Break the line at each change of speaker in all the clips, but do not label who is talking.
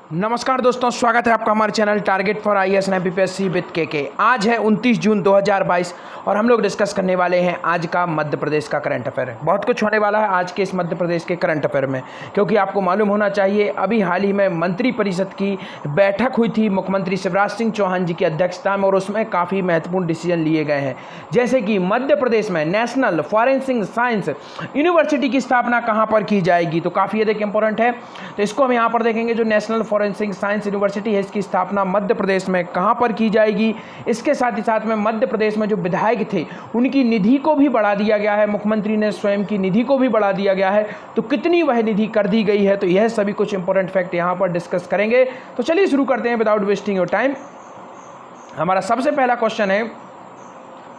नमस्कार दोस्तों, स्वागत है आपका हमारे channel target for IAS and MPPSC with के। आज है 29 जून 2022 और हम लोग डिस्कस करने वाले हैं आज का मध्य प्रदेश का करंट अफेयर। बहुत कुछ होने वाला है आज के इस मध्य प्रदेश के करंट अफेयर में, क्योंकि आपको मालूम होना चाहिए अभी हाल ही में मंत्री परिषद की बैठक हुई थी मुख्यमंत्री शिवराज सिंह चौहान जी की अध्यक्षता में, और उसमें काफ़ी महत्वपूर्ण डिसीजन लिए गए हैं। जैसे कि मध्य प्रदेश में नेशनल फॉरेंसिक साइंस यूनिवर्सिटी की स्थापना कहाँ पर की जाएगी, तो काफ़ी अधिक इंपॉर्टेंट है। तो इसको हम यहाँ पर देखेंगे। जो नेशनल फॉरेंसिक साइंस यूनिवर्सिटी है, इसकी स्थापना मध्य प्रदेश में कहां पर की जाएगी। इसके साथ ही साथ में मध्य प्रदेश में जो विधायक थे उनकी निधि को भी बढ़ा दिया गया है। मुख्यमंत्री ने स्वयं की निधि को भी बढ़ा दिया गया है, तो कितनी वह निधि कर दी गई है, तो यह सभी कुछ इंपॉर्टेंट फैक्ट यहां पर डिस्कस करेंगे। तो चलिए शुरू करते हैं विदाउट वेस्टिंग योर टाइम। हमारा सबसे पहला क्वेश्चन है,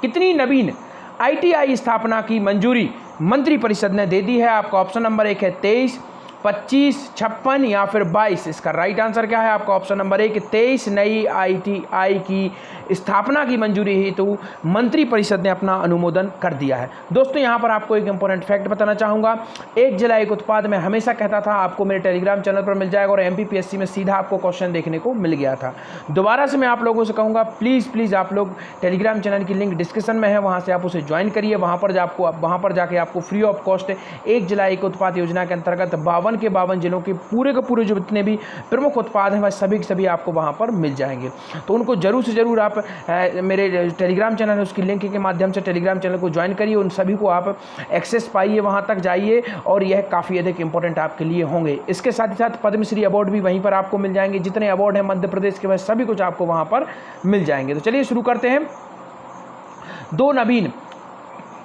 कितनी नवीन आईटीआई स्थापना की मंजूरी मंत्री परिषद ने दे दी है। आपका ऑप्शन नंबर 1 है 23, 25, 56 या फिर 22। इसका राइट आंसर क्या है? आपका ऑप्शन नंबर 1 23 नई आईटीआई की स्थापना की मंजूरी हेतु मंत्री परिषद ने अपना अनुमोदन कर दिया है। दोस्तों यहाँ पर आपको एक इंपॉर्टेंट फैक्ट बताना चाहूँगा। एक जिला एक उत्पाद में हमेशा कहता था, आपको मेरे टेलीग्राम चैनल पर मिल जाएगा, और एमपीपीएससी में सीधा आपको क्वेश्चन देखने को मिल गया था। दोबारा से मैं आप लोगों से कहूँगा, प्लीज़ आप लोग टेलीग्राम चैनल की लिंक डिस्क्रिप्शन में है, वहाँ से आप उसे ज्वाइन करिए। वहाँ पर जाके आपको फ्री ऑफ कॉस्ट एक जिला एक उत्पाद योजना के अंतर्गत 52 के 52 जिलों के पूरे जो जितने भी प्रमुख उत्पाद हैं वह सभी आपको वहां पर मिल जाएंगे। तो उनको जरूर से जरूर आप मेरे टेलीग्राम चैनल है उसकी लिंक के माध्यम से टेलीग्राम चैनल को ज्वाइन करिए। उन सभी को आप एक्सेस पाइए, वहां तक जाइए, और यह काफ़ी अधिक इंपॉर्टेंट आपके लिए होंगे। इसके साथ ही साथ पद्मश्री अवार्ड भी वहीं पर आपको मिल जाएंगे। जितने अवार्ड हैं मध्य प्रदेश के वह सभी कुछ आपको वहां पर मिल जाएंगे। तो चलिए शुरू करते हैं। 2 नवीन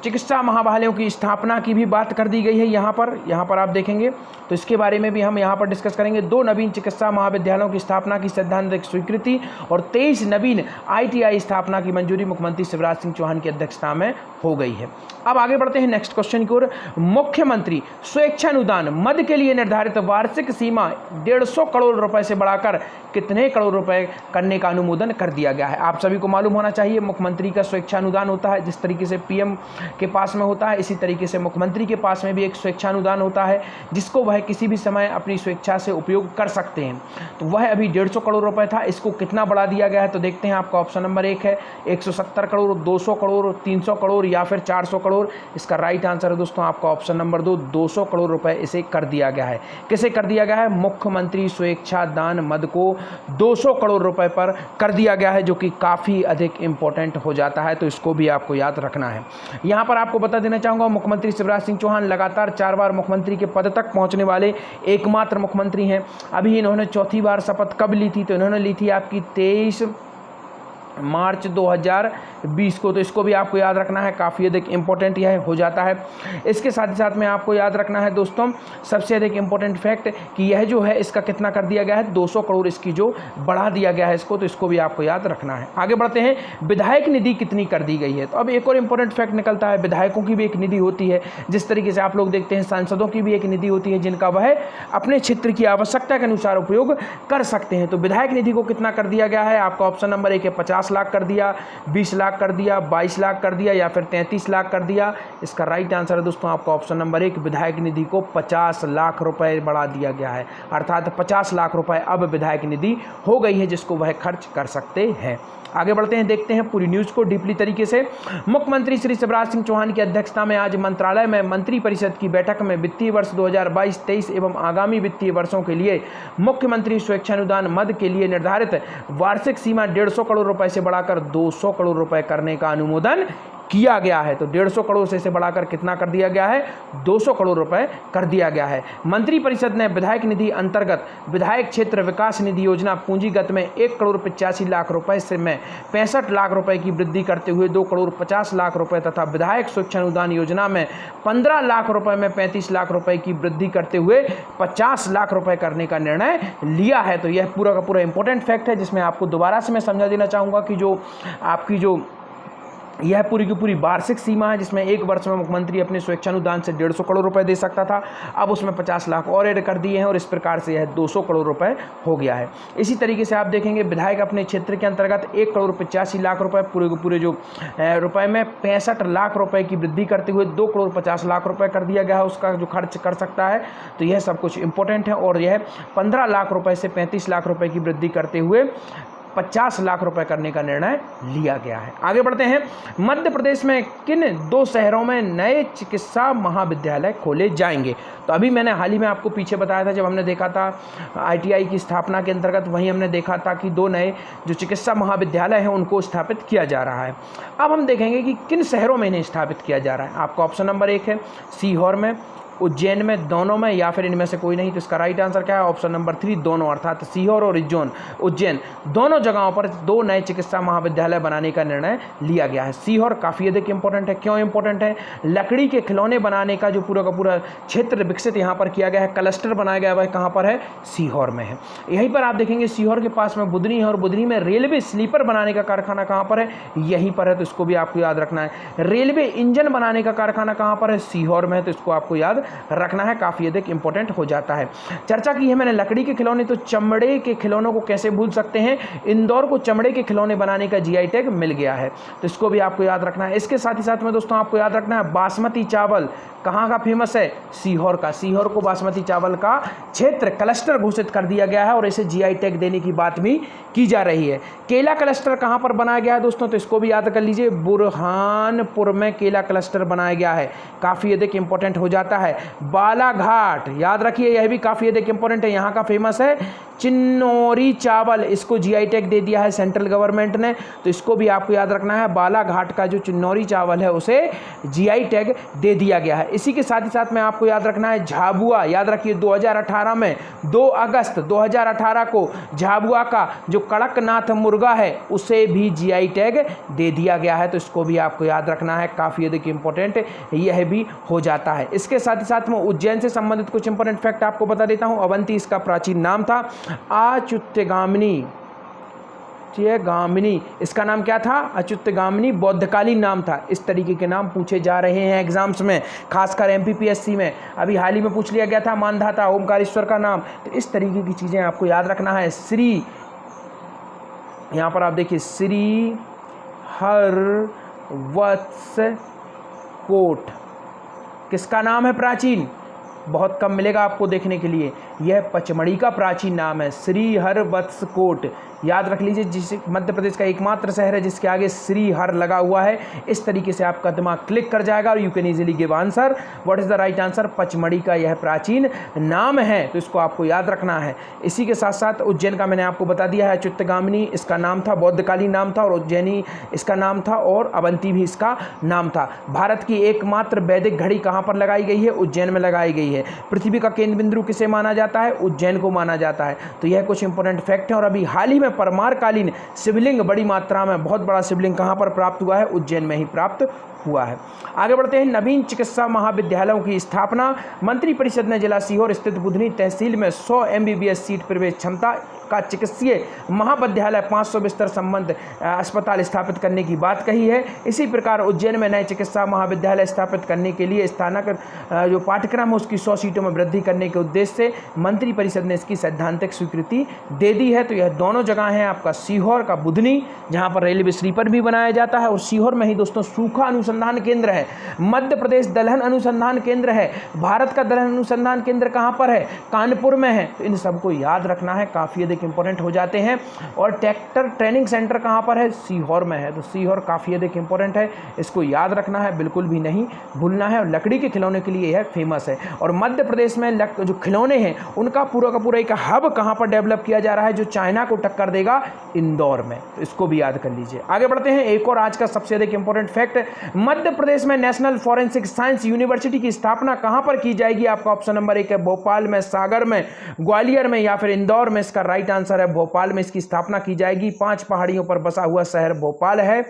चिकित्सा महाविद्यालयों की स्थापना की भी बात कर दी गई है। यहाँ पर आप देखेंगे तो इसके बारे में भी हम यहाँ पर डिस्कस करेंगे। 2 नवीन चिकित्सा महाविद्यालयों की स्थापना की सैद्धांतिक स्वीकृति और 23 नवीन आईटीआई स्थापना की मंजूरी मुख्यमंत्री शिवराज सिंह चौहान की अध्यक्षता में हो गई है। अब आगे बढ़ते हैं नेक्स्ट क्वेश्चन की ओर। मुख्यमंत्री स्वेच्छानुदान मद के लिए निर्धारित वार्षिक सीमा 150 करोड़ रुपए से बढ़ाकर कितने करोड़ रुपए करने का अनुमोदन कर दिया गया है। आप सभी को मालूम होना चाहिए, मुख्यमंत्री का स्वेच्छानुदान होता है। जिस तरीके से पीएम के पास में होता है, इसी तरीके से मुख्यमंत्री के पास में भी एक स्वेच्छानुदान होता है, जिसको वह किसी भी समय अपनी स्वेच्छा से उपयोग कर सकते हैं। तो वह अभी 150 करोड़ रुपए था, इसको कितना बढ़ा दिया गया है, तो देखते हैं। आपका ऑप्शन नंबर 1 है 170 करोड़, 200 करोड़, 300 करोड़ या फिर 400 करोड़। इसका राइट आंसर है दोस्तों आपका ऑप्शन नंबर 2, 200 करोड़ रुपए इसे कर दिया गया है। किसे कर दिया गया है? मुख्यमंत्री स्वेच्छादान मद को 200 करोड़ रुपए पर कर दिया गया है, जो कि काफ़ी अधिक इंपॉर्टेंट हो जाता है। तो इसको भी आपको याद रखना है। यहाँ पर आपको बता देना चाहूँगा, मुख्यमंत्री शिवराज सिंह चौहान लगातार 4 बार मुख्यमंत्री के पद तक पहुँचने वाले एकमात्र मुख्यमंत्री हैं। अभी इन्होंने चौथी बार शपथ कब ली थी, तो इन्होंने ली थी आपकी 23 मार्च 2020 को। तो इसको भी आपको याद रखना है, काफ़ी अधिक इंपॉर्टेंट यह हो जाता है। इसके साथ ही साथ में आपको याद रखना है दोस्तों, सबसे अधिक इंपॉर्टेंट फैक्ट कि यह जो है इसका कितना कर दिया गया है, 200 करोड़ इसकी जो बढ़ा दिया गया है इसको, तो इसको भी आपको याद रखना है। आगे बढ़ते हैं, विधायक निधि कितनी कर दी गई है। तो अब एक और इंपॉर्टेंट फैक्ट निकलता है, विधायकों की भी एक निधि होती है। जिस तरीके से आप लोग देखते हैं सांसदों की भी एक निधि होती है, जिनका वह अपने क्षेत्र की आवश्यकता के अनुसार उपयोग कर सकते हैं। तो विधायक निधि को कितना कर दिया गया है? आपका ऑप्शन नंबर 1 है 50 लाख कर दिया, 20 लाख कर दिया, 22 लाख कर दिया या फिर 33 लाख कर दिया। इसका राइट आंसर है दोस्तों आपका ऑप्शन नंबर 1, विधायक निधि को 50 लाख रुपए बढ़ा दिया गया है। अर्थात 50 लाख रुपए अब विधायक निधि हो गई है, जिसको वह खर्च कर सकते हैं। आगे बढ़ते हैं, देखते हैं पूरी न्यूज़ को डीपली तरीके से। मुख्यमंत्री श्री शिवराज सिंह चौहान की अध्यक्षता में आज मंत्रालय में मंत्री परिषद की बैठक में वित्तीय वर्ष 2022-23 एवं आगामी वित्तीय वर्षों के लिए मुख्यमंत्री स्वेच्छानुदान मद के लिए निर्धारित वार्षिक सीमा 150 करोड़ रुपए से बढ़ाकर 200 करोड़ रुपए करने का अनुमोदन किया गया है। तो 150 करोड़ से बढ़ाकर कितना कर दिया गया है? 200 करोड़ रुपए कर दिया गया है। मंत्री परिषद ने विधायक निधि अंतर्गत विधायक क्षेत्र विकास निधि योजना पूंजीगत में 1 करोड़ 85 लाख रुपए से में 65 लाख रुपए की वृद्धि करते हुए 2 करोड़ 50 लाख रुपए तथा विधायक स्वेच्छानुदान योजना में 15 लाख रुपए में 35 लाख रुपए की वृद्धि करते हुए 50 लाख रुपए करने का निर्णय लिया है। तो यह पूरा का पूरा इंपॉर्टेंट फैक्ट है, जिसमें आपको दोबारा से मैं समझा देना चाहूँगा कि जो आपकी जो यह पूरी की पूरी वार्षिक सीमा है, जिसमें एक वर्ष में मुख्यमंत्री अपने स्वेच्छानुदान से 150 करोड़ रुपए दे सकता था। अब उसमें 50 लाख और ऐड कर दिए हैं और इस प्रकार से यह 200 करोड़ रुपए हो गया है। इसी तरीके से आप देखेंगे विधायक अपने क्षेत्र के अंतर्गत 1 करोड़ 85 लाख रुपए पूरे के पूरे जो रुपए में 65 लाख रुपए की वृद्धि करते हुए 2 करोड़ 50 लाख रुपए कर दिया गया है, उसका जो खर्च कर सकता है। तो यह सब कुछ इंपॉर्टेंट है और यह 15 लाख रुपए से 35 लाख रुपए की वृद्धि करते हुए 50 लाख रुपए करने का निर्णय लिया गया है। आगे बढ़ते हैं। मध्य प्रदेश में किन 2 शहरों में नए चिकित्सा महाविद्यालय खोले जाएंगे? तो अभी मैंने हाल ही में आपको पीछे बताया था, जब हमने देखा था ITI की स्थापना के अंतर्गत, वहीं हमने देखा था कि 2 नए जो चिकित्सा महाविद्यालय हैं उनको स्थापित किया जा रहा है। अब हम देखेंगे कि किन शहरों में इन्हें स्थापित किया जा रहा है। आपका ऑप्शन नंबर 1 है सीहोर में, उज्जैन में, दोनों में, या फिर इनमें से कोई नहीं। तो इसका राइट आंसर क्या है? ऑप्शन नंबर 3 दोनों, अर्थात सीहोर और उज्जैन दोनों जगहों पर 2 नए चिकित्सा महाविद्यालय बनाने का निर्णय लिया गया है। सीहोर काफ़ी अधिक इंपॉर्टेंट है। क्यों इंपॉर्टेंट है? लकड़ी के खिलौने बनाने का जो पूरा का पूरा क्षेत्र विकसित यहाँ पर किया गया है, क्लस्टर बनाया गया है, कहाँ पर है? सीहोर में है। यहीं पर आप देखेंगे सीहोर के पास में बुधनी है और बुधनी में रेलवे स्लीपर बनाने का कारखाना कहाँ पर है? यहीं पर है, तो इसको भी आपको याद रखना है। रेलवे इंजन बनाने का कारखाना कहाँ पर है? सीहोर में है, तो इसको आपको याद रखना है, काफ़ी अधिक इंपॉर्टेंट हो जाता है। चर्चा की है मैंने लकड़ी के खिलौने, तो चमड़े के खिलौनों को कैसे भूल सकते हैं? इंदौर को चमड़े के खिलौने बनाने का GI टैग मिल गया है, तो इसको भी आपको याद रखना है। इसके साथ ही साथ में दोस्तों आपको याद रखना है बासमती चावल कहाँ का फेमस है? सीहोर का। सीहोर को बासमती चावल का क्षेत्र क्लस्टर घोषित कर दिया गया है और इसे GI टैग देने की बात भी की जा रही है। केला क्लस्टर कहाँ पर बनाया गया है दोस्तों? तो इसको भी याद कर लीजिए, बुरहानपुर में केला क्लस्टर बनाया गया है, काफ़ी अधिक इंपॉर्टेंट हो जाता है। बालाघाट याद रखिए, यह भी काफ़ी अधिक इंपॉर्टेंट है, यहाँ का फेमस है चिन्नौरी चावल, इसको GI टैग दे दिया है सेंट्रल गवर्नमेंट ने, तो इसको भी आपको याद रखना है। बालाघाट का जो चिन्नौरी चावल है उसे GI टैग दे दिया गया है। इसी के साथ ही साथ में आपको याद रखना है झाबुआ, याद रखिए 2018 में 2 अगस्त 2018 को झाबुआ का जो कड़कनाथ मुर्गा है उसे भी GI टैग दे दिया गया है, तो इसको भी आपको याद रखना है, काफ़ी अधिक इंपॉर्टेंट यह भी हो जाता है। इसके साथ ही साथ में उज्जैन से संबंधित कुछ इंपॉर्टेंट फैक्ट आपको बता देता हूँ। अवंती इसका प्राचीन नाम था। अच्युतगामिनी इसका नाम क्या था? अच्युतगामिनी बौद्धकालीन नाम था। इस तरीके के नाम पूछे जा रहे हैं एग्जाम्स में, खासकर MPPSC में। अभी हाल ही में पूछ लिया गया था मानधाता ओमकारेश्वर का नाम, तो इस तरीके की चीज़ें आपको याद रखना है। श्री, यहाँ पर आप देखिए श्री हरवत्स कोट किसका नाम है प्राचीन? बहुत कम मिलेगा आपको देखने के लिए। यह पचमढ़ी का प्राचीन नाम है, श्री हरवत्स कोट। याद रख लीजिए, जिस मध्य प्रदेश का एकमात्र शहर है जिसके आगे श्री हर लगा हुआ है। इस तरीके से आपका दिमाग क्लिक कर जाएगा और you can easily give answer. What is the right answer? Pachmarhi का यह प्राचीन नाम है, तो इसको आपको याद रखना है। इसी के साथ साथ उज्जैन का मैंने आपको बता दिया है, अच्युतगामिनी इसका नाम था, बौद्धकालीन नाम था, और उज्जैनी इसका नाम था, और अवंती भी इसका नाम था। भारत की एकमात्र वैदिक घड़ी कहाँ पर लगाई गई है? उज्जैन में लगाई गई है। पृथ्वी का केंद्र बिंदु किसे माना जाता है? उज्जैन को माना जाता है। तो यह कुछ इंपॉर्टेंट फैक्ट है। और अभी हाल ही में परमारकालीन शिवलिंग बड़ी मात्रा में, बहुत बड़ा शिवलिंग कहाँ पर प्राप्त हुआ है? उज्जैन में ही प्राप्त हुआ है। आगे बढ़ते हैं। नवीन चिकित्सा महाविद्यालयों की स्थापना, मंत्रिपरिषद ने जिला सीहोर स्थित बुधनी तहसील में 100 MBBS सीट प्रवेश क्षमता का चिकित्सीय महाविद्यालय 500 बिस्तर संबंध अस्पताल स्थापित करने की बात कही है। इसी प्रकार उज्जैन में नए चिकित्सा महाविद्यालय स्थापित करने के लिए स्नातक जो पाठ्यक्रम है उसकी 100 सीटों में वृद्धि करने के उद्देश्य से मंत्रिपरिषद ने इसकी सैद्धांतिक स्वीकृति दे दी है। तो यह दोनों जगह हैं आपका सीहोर का बुधनी, जहाँ पर रेलवे स्लीपर भी बनाया जाता है, और सीहोर में ही दोस्तों सूखा अनुसंधान केंद्र है। मध्य प्रदेश दलहन अनुसंधान केंद्र है। भारत का दलहन अनुसंधान केंद्र कहाँ पर है? कानपुर में है। तो इन सबको याद रखना है, काफ़ी अधिक इंपॉर्टेंट हो जाते हैं। और ट्रैक्टर ट्रेनिंग सेंटर कहाँ पर है? सीहोर में है। तो सीहोर काफ़ी अधिक इंपॉर्टेंट है, इसको याद रखना है, बिल्कुल भी नहीं भूलना है। और लकड़ी के खिलौने के लिए यह फेमस है। और मध्य प्रदेश में जो खिलौने हैं उनका पूरा का पूरा एक हब कहाँ पर डेवलप किया जा रहा है जो चाइना को टक्कर देगा? इंदौर में। तो इसको भी याद कर लीजिए। आगे बढ़ते हैं। एक और आज का सबसे अधिक इंपॉर्टेंट फैक्ट, मध्य प्रदेश में नेशनल फॉरेंसिक साइंस यूनिवर्सिटी की स्थापना कहाँ पर की जाएगी? आपका ऑप्शन नंबर 1 है भोपाल में, सागर में, ग्वालियर में, या फिर इंदौर में। इसका राइट आंसर है भोपाल में इसकी स्थापना की जाएगी। 5 पहाड़ियों पर बसा हुआ शहर भोपाल है,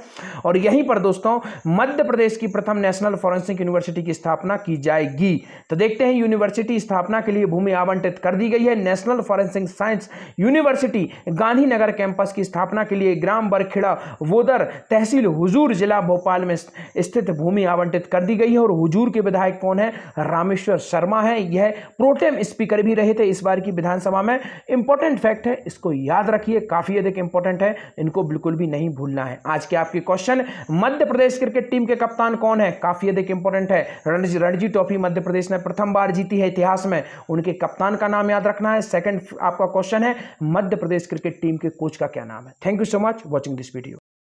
और यहीं पर दोस्तों मध्य प्रदेश की प्रथम नेशनल फॉरेंसिक यूनिवर्सिटी की स्थापना की जाएगी। तो देखते हैं, यूनिवर्सिटी स्थापना के लिए भूमि आवंटित कर दी गई है। National forensic science university Gandhi Gandhinagar campus की स्थापना के लिए ग्राम बरखेड़ा वोदर तहसील हुजूर जिला भोपाल में स्थित भूमि आवंटित कर दी गई है। और हुजूर के विधायक कौन है? रामेश्वर शर्मा है। यह प्रोटेम स्पीकर भी रहे थे इस बार की विधानसभा में। इंपॉर्टेंट फैक्ट है, इसको याद रखिए, काफी अधिक इंपॉर्टेंट है, इनको बिल्कुल भी नहीं भूलना है। आज के आपके question, Madhya Pradesh cricket team के कप्तान कौन है? काफी अधिक इंपॉर्टेंट है। रणजी ट्रॉफी मध्य प्रदेश ने प्रथम बार जीती है इतिहास में, उनके कप्तान का नाम याद रखना है। सेकंड आपका क्वेश्चन है, मध्य प्रदेश क्रिकेट टीम के कोच का क्या नाम है? Thank you so much watching this video.